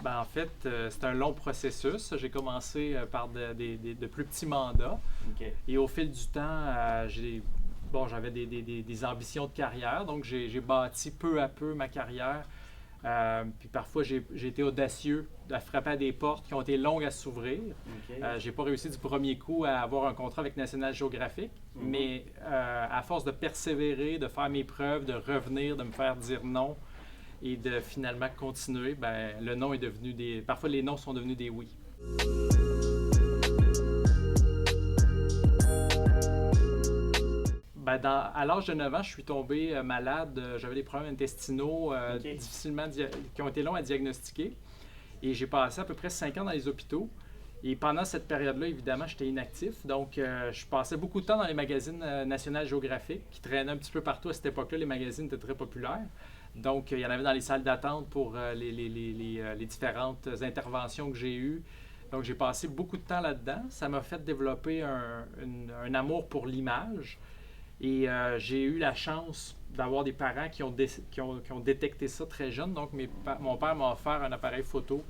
Ben, en fait, c'est un long processus. J'ai commencé par de plus petits mandats. OK. Et au fil du temps, j'avais des ambitions de carrière. Donc, j'ai bâti peu à peu ma carrière. Puis parfois, j'ai été audacieux à frapper à des portes qui ont été longues à s'ouvrir. OK. J'ai pas réussi du premier coup à avoir un contrat avec National Geographic, mais à force de persévérer, de faire mes preuves, de revenir, de me faire dire non et de finalement continuer, ben, le non est devenu des... Parfois, les non sont devenus des oui. Ben, à l'âge de 9 ans, je suis tombé malade. J'avais des problèmes intestinaux qui ont été longs à diagnostiquer. Et j'ai passé à peu près 5 ans dans les hôpitaux. Et pendant cette période-là, évidemment, j'étais inactif. Donc, je passais beaucoup de temps dans les magazines National Geographic qui traînaient un petit peu partout à cette époque-là. Les magazines étaient très populaires. Donc, il y en avait dans les salles d'attente pour les différentes interventions que j'ai eues. Donc, j'ai passé beaucoup de temps là-dedans. Ça m'a fait développer un amour pour l'image. Et j'ai eu la chance d'avoir des parents qui ont détecté ça très jeune. Donc, mon père m'a offert un appareil photo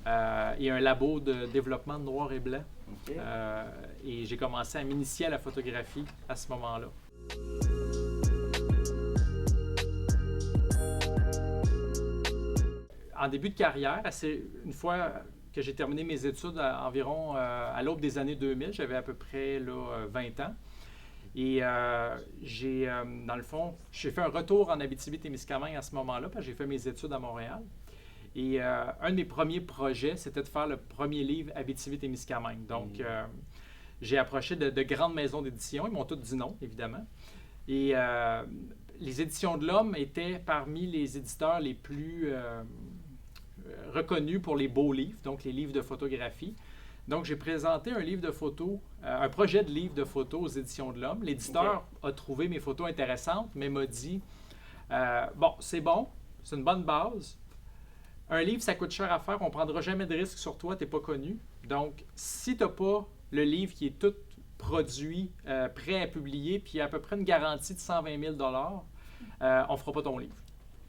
et un labo de développement de noir et blanc. OK. Et j'ai commencé à m'initier à la photographie à ce moment-là. En début de carrière, une fois que j'ai terminé mes études environ à l'aube des années 2000, j'avais à peu près 20 ans. Et dans le fond, j'ai fait un retour en Abitibi-Témiscamingue à ce moment-là, parce que j'ai fait mes études à Montréal. Et un de mes premiers projets, c'était de faire le premier livre Abitibi-Témiscamingue. Donc, j'ai approché de grandes maisons d'édition. Ils m'ont tous dit non, évidemment. Et les Éditions de l'Homme étaient parmi les éditeurs les plus reconnus pour les beaux livres, donc les livres de photographie. Donc, j'ai présenté un livre de photos, un projet de livre de photos aux Éditions de l'Homme. L'éditeur a trouvé mes photos intéressantes, mais m'a dit bon, c'est une bonne base. Un livre, ça coûte cher à faire, on ne prendra jamais de risque sur toi, tu n'es pas connu. Donc, si tu n'as pas le livre qui est tout produit, prêt à publier, puis à peu près une garantie de 120 000 on ne fera pas ton livre.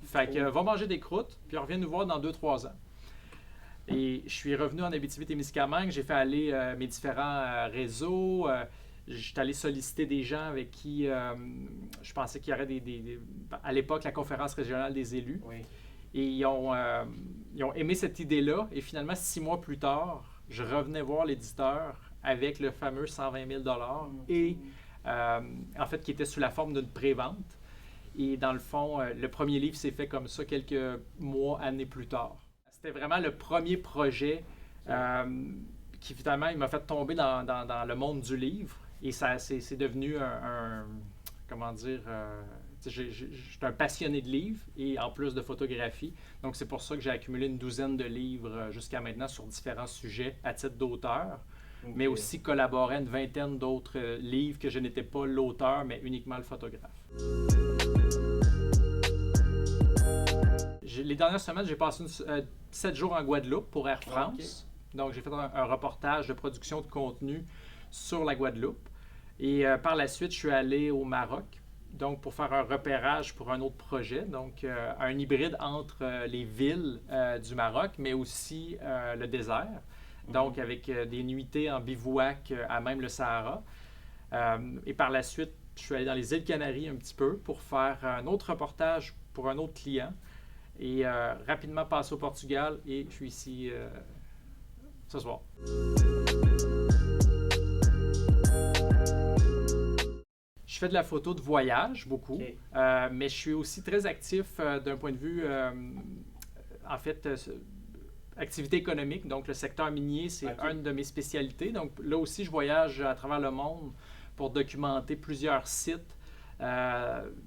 Fait que va manger des croûtes, puis reviens nous voir dans 2-3 ans. Et je suis revenu en Abitibi-Témiscamingue, j'ai fait aller mes différents réseaux, je suis allé solliciter des gens avec qui je pensais qu'il y aurait à l'époque, la conférence régionale des élus. Oui. Et ils ont aimé cette idée-là. Et finalement, 6 mois plus tard, je revenais voir l'éditeur avec le fameux 120 000 et en fait, qui était sous la forme d'une prévente. Et dans le fond, le premier livre s'est fait comme ça quelques mois, années plus tard. C'était vraiment le premier projet qui finalement il m'a fait tomber dans le monde du livre. Et c'est devenu comment dire, je suis un passionné de livres et en plus de photographie. Donc c'est pour ça que j'ai accumulé une douzaine de livres jusqu'à maintenant sur différents sujets à titre d'auteur. Okay. Mais aussi collaboré à une vingtaine d'autres livres que je n'étais pas l'auteur, mais uniquement le photographe. Les dernières semaines, j'ai passé 7 jours en Guadeloupe pour Air France. Okay. Donc, j'ai fait un reportage de production de contenu sur la Guadeloupe. Et par la suite, je suis allé au Maroc, donc pour faire un repérage pour un autre projet. Donc, un hybride entre les villes du Maroc, mais aussi le désert. Donc, avec des nuitées en bivouac à même le Sahara. Et par la suite, je suis allé dans les îles Canaries un petit peu pour faire un autre reportage pour un autre client. Et rapidement passé au Portugal et je suis ici ce soir. Je fais de la photo de voyage beaucoup, okay. Mais je suis aussi très actif d'un point de vue, en fait, activité économique. Donc, le secteur minier, c'est une de mes spécialités. Donc, là aussi, je voyage à travers le monde pour documenter plusieurs sites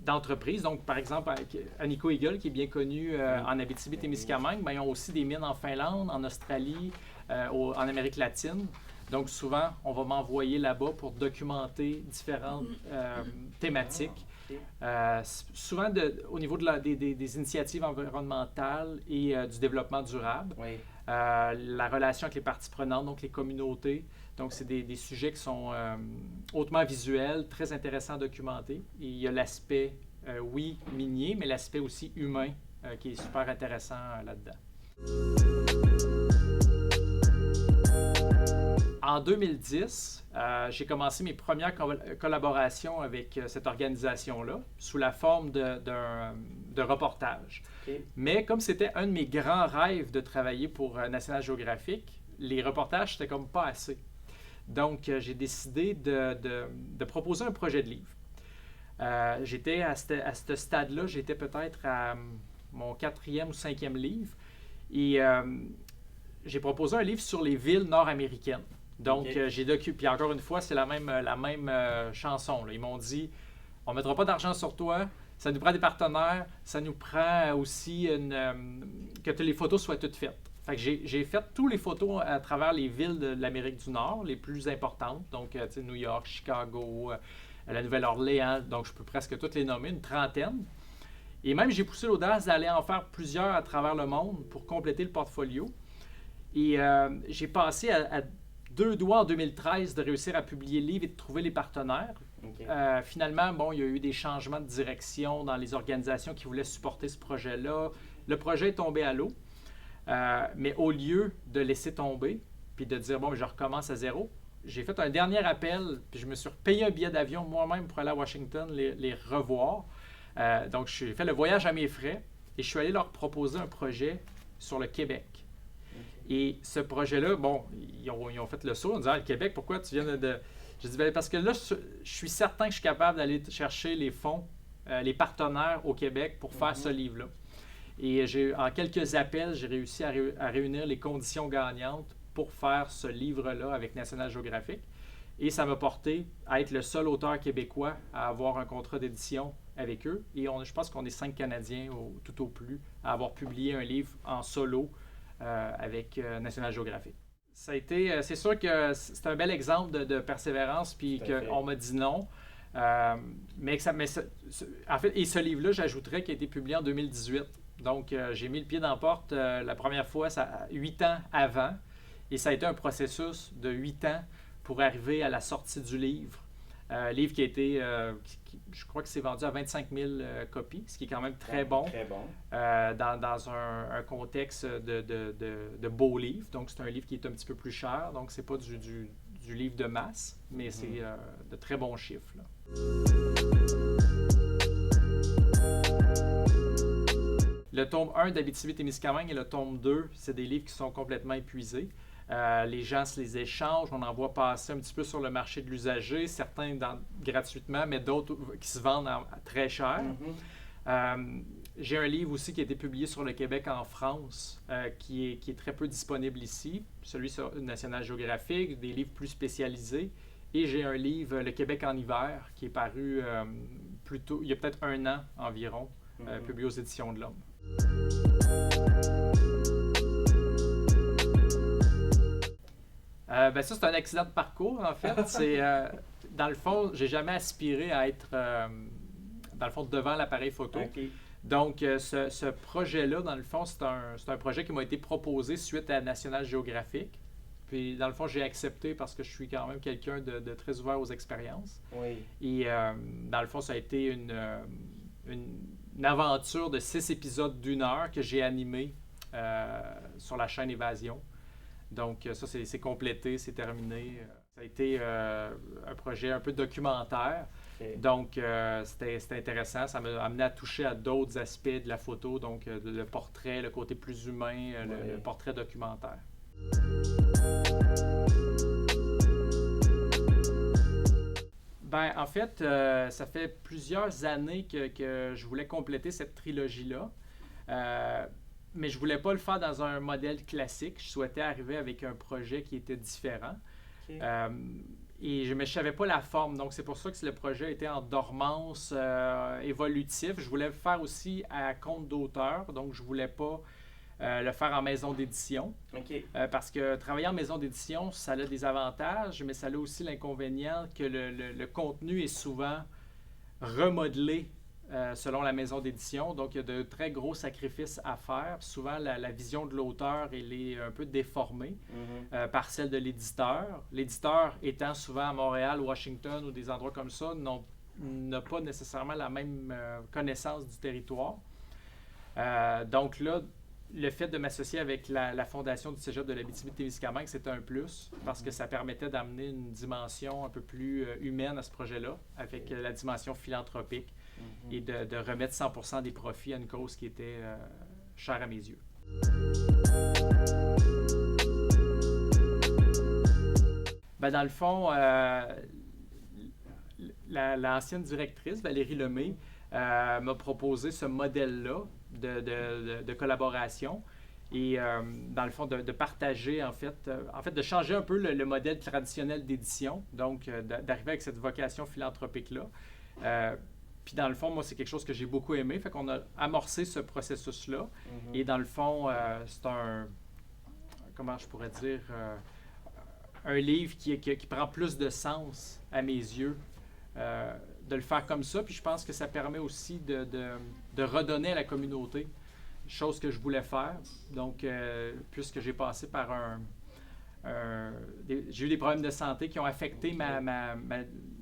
d'entreprises. Donc, par exemple, avec Agnico Eagle, qui est bien connu en Abitibi-Témiscamingue, ben, ils ont aussi des mines en Finlande, en Australie, en Amérique latine. Donc, souvent, on va m'envoyer là-bas pour documenter différentes thématiques. OK. Souvent au niveau des initiatives environnementales et du développement durable. Oui. La relation avec les parties prenantes, donc les communautés. Donc, c'est des sujets qui sont hautement visuels, très intéressants à documenter. Et il y a l'aspect, oui, minier, mais l'aspect aussi humain qui est super intéressant là-dedans. En 2010, j'ai commencé mes premières collaborations avec cette organisation-là sous la forme de reportage. OK. Mais comme c'était un de mes grands rêves de travailler pour National Geographic, les reportages, c'était comme pas assez. Donc, j'ai décidé de proposer un projet de livre. J'étais à ce stade-là, j'étais peut-être à mon 4e ou 5e livre. Et j'ai proposé un livre sur les villes nord-américaines. Donc, OK. j'ai documenté. Puis encore une fois, c'est la même chanson, là. Ils m'ont dit, on ne mettra pas d'argent sur toi, ça nous prend des partenaires, ça nous prend aussi que les photos soient toutes faites. Fait que j'ai fait toutes les photos à travers les villes de l'Amérique du Nord, les plus importantes. Donc, New York, Chicago, la Nouvelle-Orléans. Donc, je peux presque toutes les nommer, une trentaine. Et même, j'ai poussé l'audace d'aller en faire plusieurs à travers le monde pour compléter le portfolio. Et j'ai passé à 2 doigts en 2013 de réussir à publier le livre et de trouver les partenaires. OK. Finalement, bon, il y a eu des changements de direction dans les organisations qui voulaient supporter ce projet-là. Le projet est tombé à l'eau. Mais au lieu de laisser tomber puis de dire, bon, je recommence à zéro, j'ai fait un dernier appel, puis je me suis payé un billet d'avion moi-même pour aller à Washington les revoir. Donc, j'ai fait le voyage à mes frais et je suis allé leur proposer un projet sur le Québec. OK. Et ce projet-là, bon, ils ont fait le saut en disant, le Québec, pourquoi tu viens de... Je dis, parce que là, je suis certain que je suis capable d'aller chercher les fonds, les partenaires au Québec pour faire ce livre-là. Et en quelques appels, j'ai réussi à réunir les conditions gagnantes pour faire ce livre-là avec National Geographic. Et ça m'a porté à être le seul auteur québécois à avoir un contrat d'édition avec eux. Et je pense qu'on est 5 Canadiens tout au plus à avoir publié un livre en solo avec National Geographic. Ça a été, c'est sûr que c'est un bel exemple de persévérance, puis qu'on m'a dit non. En fait, et ce livre-là, j'ajouterais qu'il a été publié en 2018. Donc, j'ai mis le pied dans la porte la première fois 8 ans avant. Et ça a été un processus de 8 ans pour arriver à la sortie du livre. Livre qui a été, je crois que c'est vendu à 25 000 copies, ce qui est quand même très bon. Très bon. Dans un contexte de beau livre. Donc, c'est un livre qui est un petit peu plus cher. Donc, c'est pas du livre de masse, mais c'est de très bons chiffres, là. Le tome 1 d'Abitibi-Témiscamingue et le tome 2, c'est des livres qui sont complètement épuisés. Les gens se les échangent, on en voit passer un petit peu sur le marché de l'usager, certains gratuitement, mais d'autres qui se vendent très cher. J'ai un livre aussi qui a été publié sur le Québec en France, qui est très peu disponible ici, celui sur National Geographic, des livres plus spécialisés. Et j'ai un livre, Le Québec en hiver, qui est paru plutôt, il y a peut-être 1 an environ, publié aux Éditions de l'Homme. Ça, c'est un accident de parcours, en fait. C'est, dans le fond, j'ai jamais aspiré à être, dans le fond, devant l'appareil photo. OK. Donc, ce projet-là, dans le fond, c'est un projet qui m'a été proposé suite à National Geographic. Puis, dans le fond, j'ai accepté parce que je suis quand même quelqu'un de très ouvert aux expériences. Oui. Et, dans le fond, ça a été une aventure de 6 épisodes d'1 heure que j'ai animé sur la chaîne Évasion. Donc, ça, c'est complété, c'est terminé. Ça a été un projet un peu documentaire. Okay. Donc, c'était intéressant. Ça m'a amené à toucher à d'autres aspects de la photo, donc le portrait, le côté plus humain, le portrait documentaire. En fait, ça fait plusieurs années que je voulais compléter cette trilogie-là. Mais je ne voulais pas le faire dans un modèle classique. Je souhaitais arriver avec un projet qui était différent. Okay. Et je ne savais pas la forme. Donc, c'est pour ça que le projet était en dormance évolutif. Je voulais le faire aussi à compte d'auteur. Donc, je ne voulais pas le faire en maison d'édition. Okay. Parce que travailler en maison d'édition, ça a des avantages, mais ça a aussi l'inconvénient que le contenu est souvent remodelé selon la maison d'édition. Donc, il y a de très gros sacrifices à faire. Souvent, la vision de l'auteur, elle est un peu déformée par celle de l'éditeur. L'éditeur étant souvent à Montréal, Washington ou des endroits comme ça, n'a pas nécessairement la même connaissance du territoire. Donc là, le fait de m'associer avec la fondation du Cégep de l'Abitibi-Témiscamingue, c'était un plus parce que ça permettait d'amener une dimension un peu plus humaine à ce projet-là, avec la dimension philanthropique et de remettre 100% des profits à une cause qui était chère à mes yeux. Ben, dans le fond, l'ancienne directrice, Valérie Lemay, m'a proposé ce modèle-là de collaboration et dans le fond de partager en fait de changer un peu le modèle traditionnel d'édition, donc d'arriver avec cette vocation philanthropique-là. Puis dans le fond, moi, c'est quelque chose que j'ai beaucoup aimé, fait qu'on a amorcé ce processus-là et dans le fond, c'est comment je pourrais dire, un livre qui prend plus de sens à mes yeux. De le faire comme ça, puis je pense que ça permet aussi de redonner à la communauté, chose que je voulais faire. Donc, puisque j'ai passé par j'ai eu des problèmes de santé qui ont affecté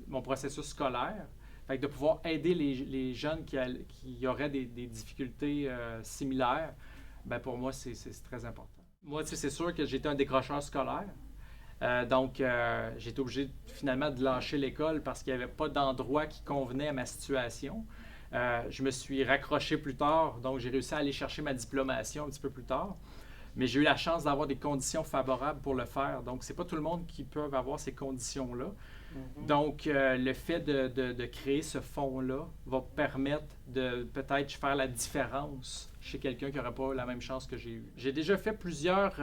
mon processus scolaire, fait que de pouvoir aider les jeunes qui auraient des difficultés similaires, ben pour moi, c'est très important. Moi, tu sais, c'est sûr que j'étais un décrocheur scolaire. Donc, j'ai été obligé finalement de lâcher l'école parce qu'il n'y avait pas d'endroit qui convenait à ma situation. Je me suis raccroché plus tard, donc j'ai réussi à aller chercher ma diplomation un petit peu plus tard. Mais j'ai eu la chance d'avoir des conditions favorables pour le faire. Donc, c'est pas tout le monde qui peut avoir ces conditions-là. Donc, le fait de créer ce fonds-là va permettre de peut-être faire la différence chez quelqu'un qui n'aurait pas la même chance que j'ai eue. J'ai déjà fait plusieurs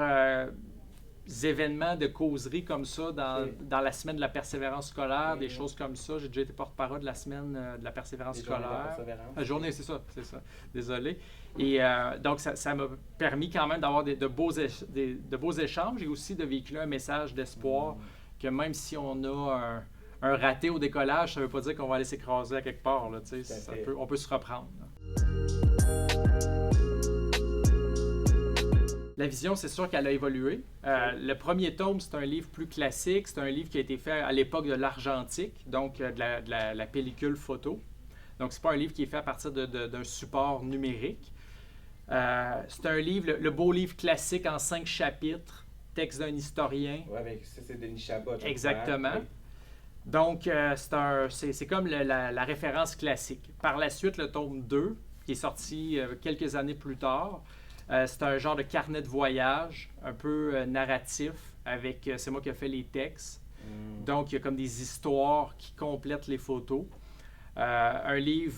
événements de causerie comme ça dans la semaine de la persévérance scolaire, des choses comme ça. J'ai déjà été porte-parole de la semaine de la persévérance scolaire. La journée, c'est ça. Désolé. Et donc, ça m'a permis quand même d'avoir de beaux échanges et aussi de véhiculer un message d'espoir que même si on a un raté au décollage, ça ne veut pas dire qu'on va aller s'écraser à quelque part. Là, on peut se reprendre. La vision, c'est sûr qu'elle a évolué. Le premier tome, c'est un livre plus classique. C'est un livre qui a été fait à l'époque de l'argentique, donc de la pellicule photo. Donc, ce n'est pas un livre qui est fait à partir d'un support numérique. C'est un livre, le beau livre classique en 5 chapitres, texte d'un historien. Oui, avec ça, c'est Denis Chabot. Exactement. Oui. Donc, c'est comme la référence classique. Par la suite, le tome 2, qui est sorti quelques années plus tard, c'est un genre de carnet de voyage, un peu narratif, avec, c'est moi qui ai fait les textes. Donc, il y a comme des histoires qui complètent les photos. Un livre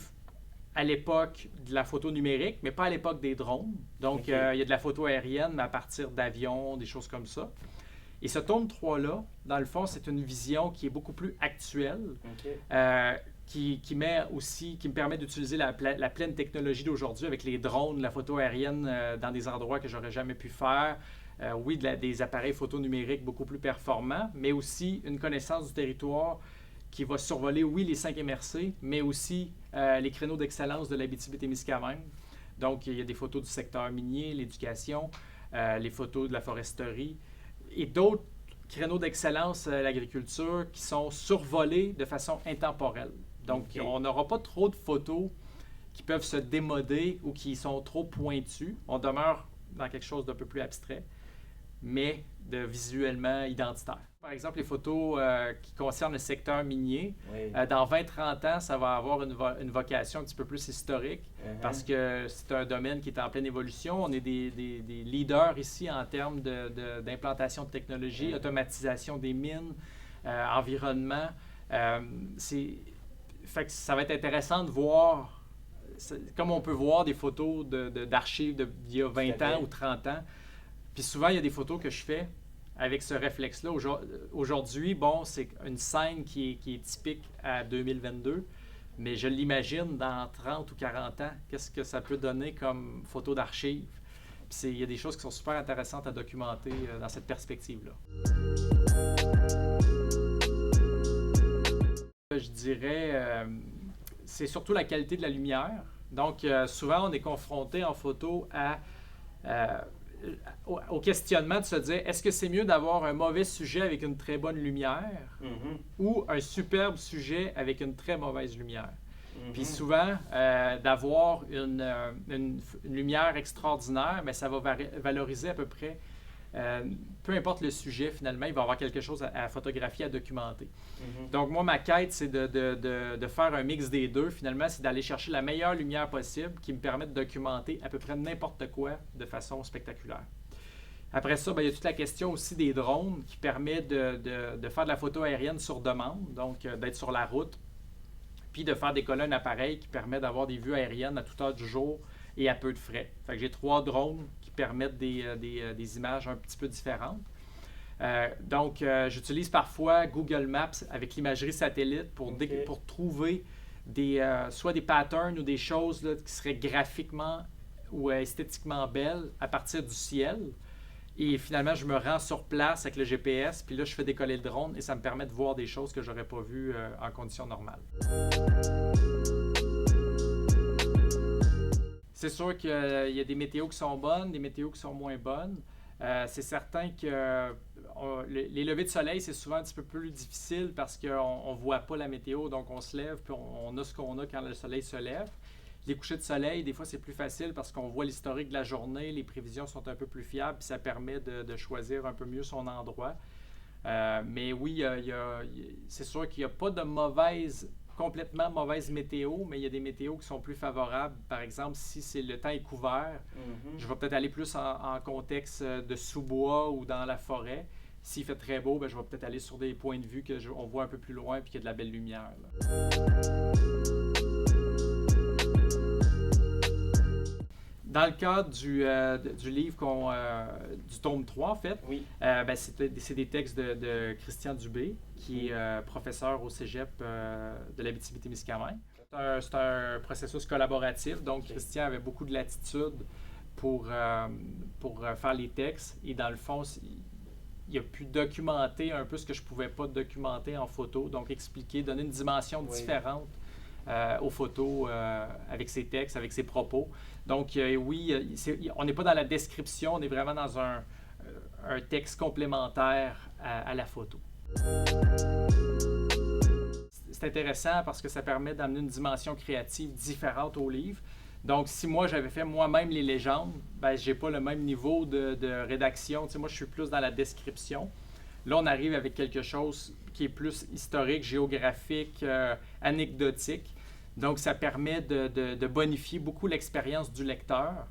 à l'époque de la photo numérique, mais pas à l'époque des drones. Donc, il y a de la photo aérienne, mais à partir d'avions, des choses comme ça. Et ce tome 3-là, dans le fond, c'est une vision qui est beaucoup plus actuelle, qui me permet d'utiliser la pleine technologie d'aujourd'hui avec les drones, la photo aérienne dans des endroits que j'aurais jamais pu faire. Oui, des appareils photo numériques beaucoup plus performants, mais aussi une connaissance du territoire qui va survoler, oui, les 5 MRC, mais aussi les créneaux d'excellence de l'Abitibi-Témiscamingue. Donc, il y a des photos du secteur minier, l'éducation, les photos de la foresterie et d'autres créneaux d'excellence à l'agriculture qui sont survolés de façon intemporelle. Donc, on n'aura pas trop de photos qui peuvent se démoder ou qui sont trop pointues. On demeure dans quelque chose d'un peu plus abstrait, mais de visuellement identitaire. Par exemple, les photos qui concernent le secteur minier, dans 20-30 ans, ça va avoir une vocation un petit peu plus historique parce que c'est un domaine qui est en pleine évolution. On est des leaders ici en termes d'implantation de technologie, automatisation des mines, environnement. Fait que ça va être intéressant de voir, comme on peut voir des photos d'archives d'il y a 20 ans ou 30 ans. Puis souvent, il y a des photos que je fais avec ce réflexe-là. Aujourd'hui, bon, c'est une scène qui est typique à 2022, mais je l'imagine dans 30 ou 40 ans, qu'est-ce que ça peut donner comme photo d'archives. Puis il y a des choses qui sont super intéressantes à documenter dans cette perspective-là. Je dirais, c'est surtout la qualité de la lumière. Donc, souvent, on est confronté en photo au questionnement de se dire, est-ce que c'est mieux d'avoir un mauvais sujet avec une très bonne lumière ou un superbe sujet avec une très mauvaise lumière? Puis souvent, d'avoir une lumière extraordinaire, mais ça va valoriser à peu près, peu importe le sujet, finalement, il va y avoir quelque chose à photographier, à documenter. Donc moi, ma quête, c'est de faire un mix des deux. Finalement, c'est d'aller chercher la meilleure lumière possible qui me permet de documenter à peu près n'importe quoi de façon spectaculaire. Après ça, il y a toute la question aussi des drones qui permet de faire de la photo aérienne sur demande, donc d'être sur la route, puis de faire décoller un appareil qui permet d'avoir des vues aériennes à toute heure du jour et à peu de frais. Fait que j'ai 3 drones qui permettent des images un petit peu différentes. Donc, j'utilise parfois Google Maps avec l'imagerie satellite pour trouver soit des patterns ou des choses là, qui seraient graphiquement ou esthétiquement belles à partir du ciel. Et finalement, je me rends sur place avec le GPS, puis là, je fais décoller le drone et ça me permet de voir des choses que je n'aurais pas vues en conditions normales. C'est sûr qu'il y a des météos qui sont bonnes, des météos qui sont moins bonnes. C'est certain que les levées de soleil, c'est souvent un petit peu plus difficile parce qu'on ne voit pas la météo, donc on se lève puis on a ce qu'on a quand le soleil se lève. Les couchers de soleil, des fois, c'est plus facile parce qu'on voit l'historique de la journée, les prévisions sont un peu plus fiables, puis ça permet de choisir un peu mieux son endroit. Mais oui, c'est sûr qu'il n'y a pas de complètement mauvaise météo, mais il y a des météos qui sont plus favorables. Par exemple, si le temps est couvert, je vais peut-être aller plus en contexte de sous-bois ou dans la forêt. S'il fait très beau, je vais peut-être aller sur des points de vue qu'on voit un peu plus loin et qu'il y a de la belle lumière. Dans le cadre du livre, du tome 3, en fait, c'est des textes de Christian Dubé, qui est professeur au cégep de l'Abitibi-Témiscamingue. C'est un processus collaboratif, donc Christian avait beaucoup de latitude pour faire les textes. Et dans le fond, il a pu documenter un peu ce que je ne pouvais pas documenter en photo, donc expliquer, donner une dimension différente aux photos avec ses textes, avec ses propos. Donc oui, on n'est pas dans la description, on est vraiment dans un texte complémentaire à la photo. C'est intéressant parce que ça permet d'amener une dimension créative différente au livre. Donc, si moi, j'avais fait moi-même les légendes, je n'ai pas le même niveau de rédaction. Tu sais, moi, je suis plus dans la description. Là, on arrive avec quelque chose qui est plus historique, géographique, anecdotique. Donc, ça permet de bonifier beaucoup l'expérience du lecteur.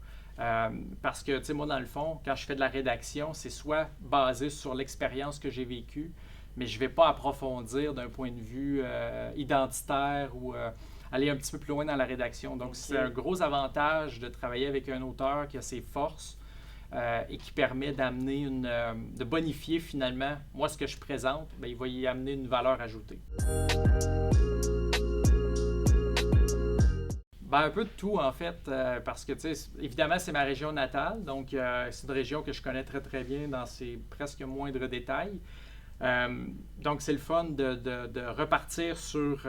Parce que, tu sais, moi, dans le fond, quand je fais de la rédaction, c'est soit basé sur l'expérience que j'ai vécue, mais je ne vais pas approfondir d'un point de vue identitaire ou aller un petit peu plus loin dans la rédaction. Donc, c'est un gros avantage de travailler avec un auteur qui a ses forces et qui permet d'amener de bonifier finalement, moi, ce que je présente, il va y amener une valeur ajoutée. Un peu de tout, en fait, parce que, tu sais, évidemment, c'est ma région natale, donc c'est une région que je connais très, très bien dans ses presque moindres détails. Donc, c'est le fun de repartir sur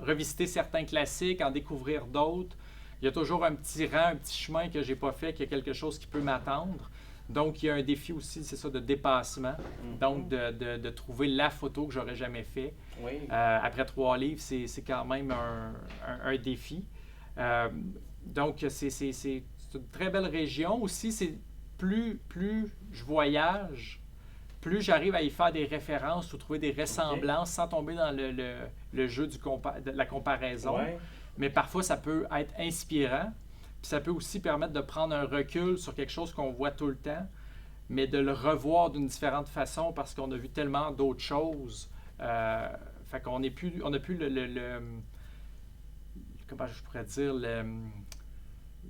revisiter certains classiques, en découvrir d'autres. Il y a toujours un petit rang, un petit chemin que je n'ai pas fait, qu'il y a quelque chose qui peut m'attendre. Donc, il y a un défi aussi, c'est ça, de dépassement. Donc, de trouver la photo que j'aurais jamais fait. Après 3 livres, c'est quand même un défi. Donc, c'est une très belle région. Aussi, c'est plus je voyage, plus j'arrive à y faire des références ou trouver des ressemblances sans tomber dans le jeu de la comparaison. Mais parfois, ça peut être inspirant. Puis ça peut aussi permettre de prendre un recul sur quelque chose qu'on voit tout le temps, mais de le revoir d'une différente façon parce qu'on a vu tellement d'autres choses. Fait qu'on n'a plus comment je pourrais dire,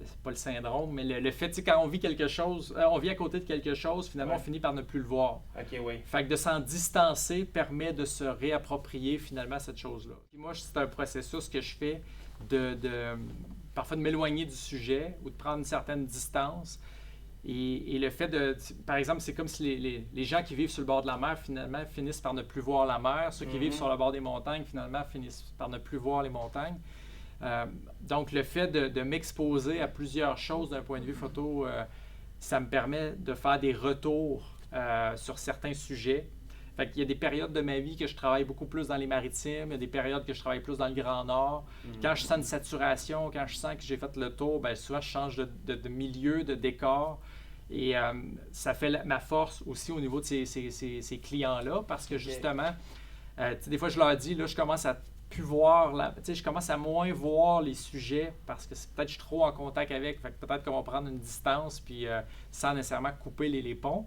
c'est pas le syndrome, mais le fait, tu sais, quand on vit quelque chose, on vit à côté de quelque chose, finalement, on finit par ne plus le voir. Fait que de s'en distancer permet de se réapproprier finalement cette chose-là. Puis moi, c'est un processus que je fais parfois de m'éloigner du sujet ou de prendre une certaine distance. Et le fait par exemple, c'est comme si les gens qui vivent sur le bord de la mer, finalement, finissent par ne plus voir la mer. Ceux qui vivent sur le bord des montagnes, finalement, finissent par ne plus voir les montagnes. Donc, le fait de m'exposer à plusieurs choses d'un point de vue photo, ça me permet de faire des retours sur certains sujets. Fait qu'il y a des périodes de ma vie que je travaille beaucoup plus dans les maritimes, il y a des périodes que je travaille plus dans le Grand Nord. Quand je sens une saturation, quand je sens que j'ai fait le tour, bien, souvent je change de milieu, de décor. Et ça fait ma force aussi au niveau de ces clients-là, parce que justement, des fois je leur dis, là, je commence à plus voir, je commence à moins voir les sujets parce que c'est peut-être je suis trop en contact avec, fait que peut-être qu'on va prendre une distance puis sans nécessairement couper les ponts.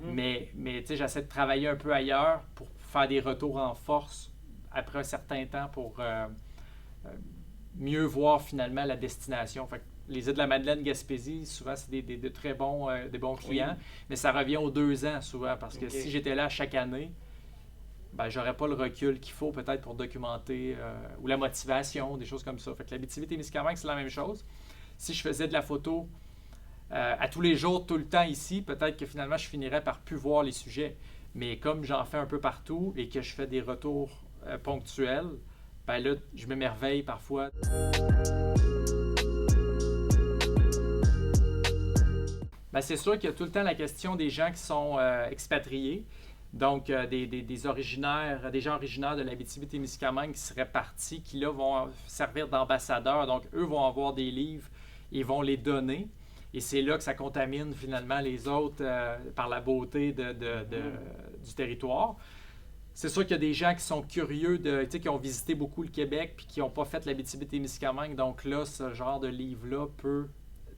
Mais j'essaie de travailler un peu ailleurs pour faire des retours en force après un certain temps pour mieux voir finalement la destination. Fait que les îles de la Madeleine, Gaspésie, souvent c'est des très bons, des bons clients, mais ça revient aux 2 ans souvent parce que si j'étais là chaque année, ben, j'aurais pas le recul qu'il faut peut-être pour documenter ou la motivation, des choses comme ça. Fait que l'Abitibi-Témiscamingue, c'est la même chose. Si je faisais de la photo à tous les jours, tout le temps ici, peut-être que finalement, je finirais par plus voir les sujets. Mais comme j'en fais un peu partout et que je fais des retours ponctuels, ben là, je m'émerveille parfois. Ben, c'est sûr qu'il y a tout le temps la question des gens qui sont expatriés. Donc, des originaires, des gens originaires de l'Abitibi-Témiscamingue qui seraient partis, qui là vont servir d'ambassadeurs. Donc, eux vont avoir des livres et vont les donner. Et c'est là que ça contamine finalement les autres par la beauté du territoire. C'est sûr qu'il y a des gens qui sont curieux, qui ont visité beaucoup le Québec puis qui n'ont pas fait l'Abitibi-Témiscamingue. Donc là, ce genre de livre-là peut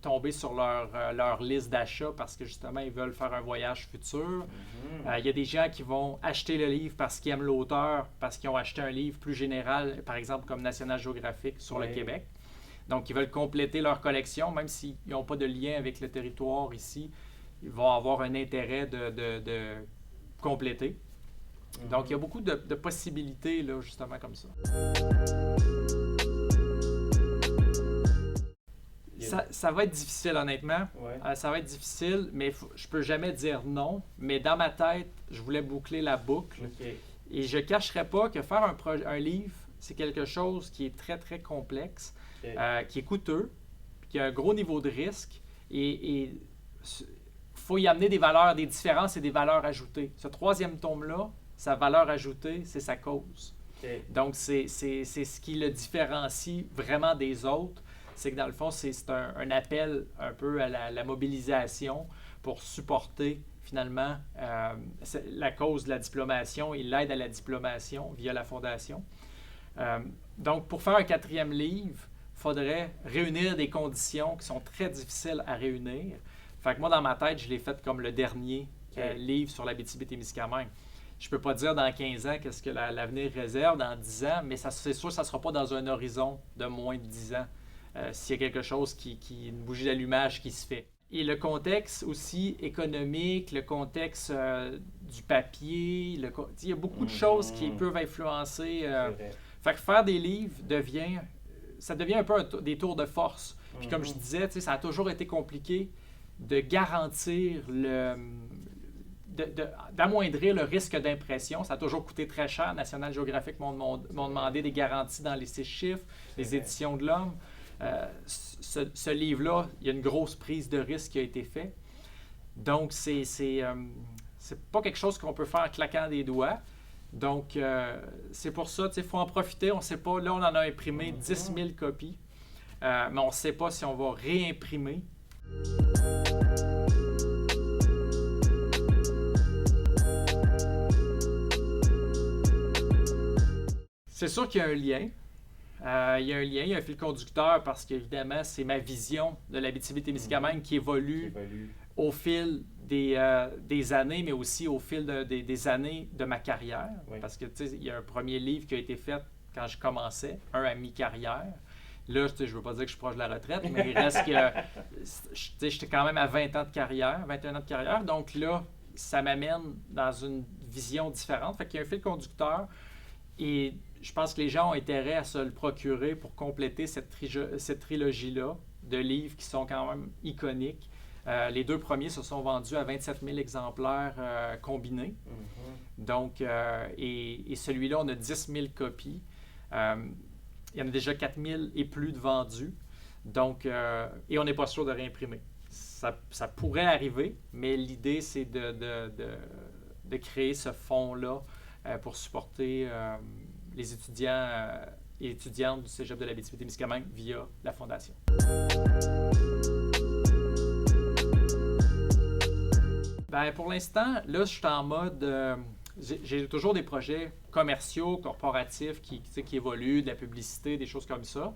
tomber sur leur liste d'achat parce que justement, ils veulent faire un voyage futur. Il y a des gens qui vont acheter le livre parce qu'ils aiment l'auteur, parce qu'ils ont acheté un livre plus général, par exemple comme National Geographic sur le Québec. Donc, ils veulent compléter leur collection, même s'ils n'ont pas de lien avec le territoire ici, ils vont avoir un intérêt de compléter. Donc, il y a beaucoup de possibilités, là, justement, comme ça. Ça va être difficile, honnêtement. Ça va être difficile, mais je peux jamais dire non. Mais dans ma tête, je voulais boucler la boucle. Et je ne cacherai pas que faire un livre, c'est quelque chose qui est très, très complexe, qui est coûteux, qui a un gros niveau de risque. Et il faut y amener des valeurs, des différences et des valeurs ajoutées. Ce 3e tome-là, sa valeur ajoutée, c'est sa cause. Donc, c'est ce qui le différencie vraiment des autres. C'est que dans le fond, c'est un appel un peu à la mobilisation pour supporter finalement la cause de la diplomation et l'aide à la diplomation via la Fondation. Donc, pour faire un 4e livre, il faudrait réunir des conditions qui sont très difficiles à réunir. Fait que moi, dans ma tête, je l'ai fait comme le dernier livre sur l'Abitibi-Témiscamingue. Je ne peux pas dire dans 15 ans qu'est-ce que l'avenir réserve, dans 10 ans, mais c'est sûr que ça ne sera pas dans un horizon de moins de 10 ans. S'il y a quelque chose une bougie d'allumage qui se fait. Et le contexte aussi économique, le contexte du papier, il y a beaucoup de choses qui peuvent influencer. Fait que faire des livres ça devient un peu des tours de force. Puis comme je disais, ça a toujours été compliqué de garantir d'amoindrir le risque d'impression. Ça a toujours coûté très cher. National Geographic m'ont demandé des garanties dans les 6 chiffres, les éditions de l'Homme. Ce livre-là, il y a une grosse prise de risque qui a été faite. Donc, c'est pas quelque chose qu'on peut faire en claquant des doigts. Donc, c'est pour ça, il faut en profiter. On ne sait pas, là, on en a imprimé 10 000 copies, mais on ne sait pas si on va réimprimer. C'est sûr qu'il y a un lien. Il y a un fil conducteur parce qu'évidemment, c'est ma vision de l'Abitibi-Témiscamingue qui évolue au fil des années, mais aussi au fil des années de ma carrière. Parce que, il y a un premier livre qui a été fait quand je commençais, un à mi-carrière. Là, je ne veux pas dire que je suis proche de la retraite, mais il reste que j'étais quand même à 20 ans de carrière, 21 ans de carrière. Donc là, ça m'amène dans une vision différente. Fait qu'il y a un fil conducteur et je pense que les gens ont intérêt à se le procurer pour compléter cette trilogie-là de livres qui sont quand même iconiques. Les 2 premiers se sont vendus à 27 000 exemplaires combinés. Donc, et celui-là, on a 10 000 copies. il y en a déjà 4000 et plus de vendus. Donc, et on n'est pas sûr de réimprimer. Ça pourrait arriver, mais l'idée, c'est de créer ce fonds-là pour supporter les étudiants et étudiantes du Cégep de l'Abitibi-Témiscamingue via la Fondation. Ben, pour l'instant, là, je suis en mode... j'ai toujours des projets commerciaux, corporatifs qui évoluent, de la publicité, des choses comme ça.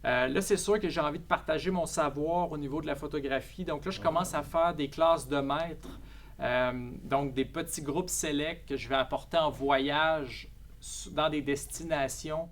Là, c'est sûr que j'ai envie de partager mon savoir au niveau de la photographie. Donc là, je commence à faire des classes de maîtres, donc des petits groupes sélects que je vais apporter en voyage dans des destinations.